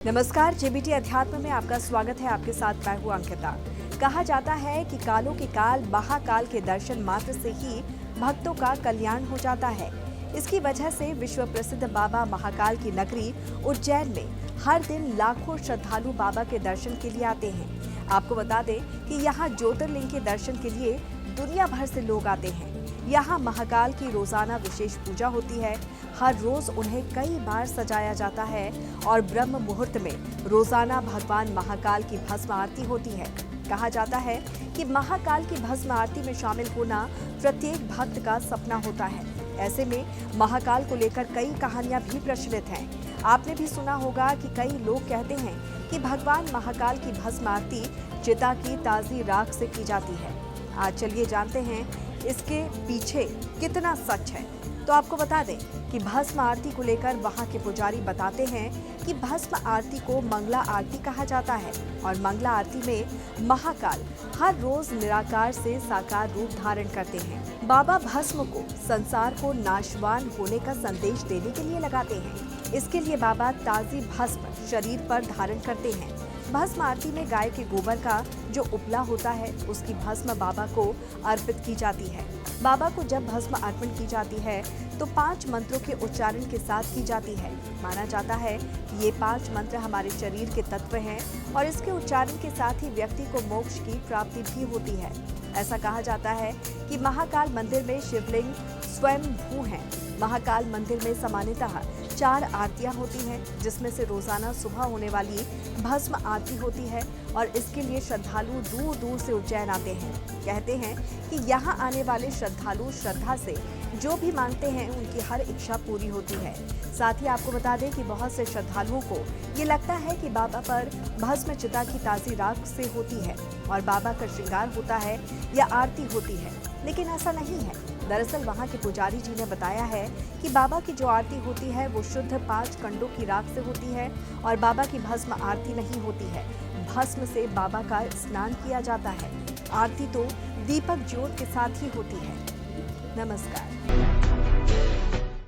नमस्कार, जेबीटी अध्यात्म में आपका स्वागत है। आपके साथ मैं हूं अंकिता। कहा जाता है कि कालों के काल महाकाल के दर्शन मात्र से ही भक्तों का कल्याण हो जाता है। इसकी वजह से विश्व प्रसिद्ध बाबा महाकाल की नगरी उज्जैन में हर दिन लाखों श्रद्धालु बाबा के दर्शन के लिए आते हैं। आपको बता दें कि यहाँ ज्योतिर्लिंग के दर्शन के लिए दुनिया भर से लोग आते हैं। यहाँ महाकाल की रोजाना विशेष पूजा होती है। हर रोज उन्हें कई बार सजाया जाता है और ब्रह्म मुहूर्त में रोजाना भगवान महाकाल की भस्म आरती होती है। कहा जाता है कि महाकाल की भस्म आरती में शामिल होना प्रत्येक भक्त का सपना होता है। ऐसे में महाकाल को लेकर कई कहानियां भी प्रचलित हैं। आपने भी सुना होगा कि कई लोग कहते हैं कि भगवान महाकाल की भस्म आरती चिता की ताजी राख से की जाती है। आज चलिए जानते हैं इसके पीछे कितना सच है। तो आपको बता दें कि भस्म आरती को लेकर वहां के पुजारी बताते हैं कि भस्म आरती को मंगला आरती कहा जाता है और मंगला आरती में महाकाल हर रोज निराकार से साकार रूप धारण करते हैं। बाबा भस्म को संसार को नाशवान होने का संदेश देने के लिए लगाते हैं। इसके लिए बाबा ताजी भस्म शरीर पर धारण करते हैं। भस्म आरती में गाय के गोबर का जो उपला होता है उसकी भस्म बाबा को अर्पित की जाती है। बाबा को जब भस्म अर्पण की जाती है तो 5 मंत्रों के उच्चारण के साथ की जाती है। माना जाता है कि ये 5 मंत्र हमारे शरीर के तत्व हैं और इसके उच्चारण के साथ ही व्यक्ति को मोक्ष की प्राप्ति भी होती है। ऐसा कहा जाता है कि महाकाल मंदिर में शिवलिंग स्वयं भू हैं। महाकाल मंदिर में सामान्यतः 4 आरतियां होती हैं, जिसमें से रोजाना सुबह होने वाली भस्म आरती होती है और इसके लिए श्रद्धालु दूर दूर से उज्जैन आते हैं। कहते हैं कि यहाँ आने वाले श्रद्धालु श्रद्धा से जो भी मांगते हैं उनकी हर इच्छा पूरी होती है। साथ ही आपको बता दें कि बहुत से श्रद्धालुओं को ये लगता है कि बाबा पर भस्म चिता की ताजी राख से होती है और बाबा का श्रृंगार होता है या आरती होती है, लेकिन ऐसा नहीं है। दरअसल वहाँ के पुजारी जी ने बताया है कि बाबा की जो आरती होती है वो शुद्ध 5 कंडों की राख से होती है और बाबा की भस्म आरती नहीं होती है। भस्म से बाबा का स्नान किया जाता है। आरती तो दीपक ज्योत के साथ ही होती है। नमस्कार।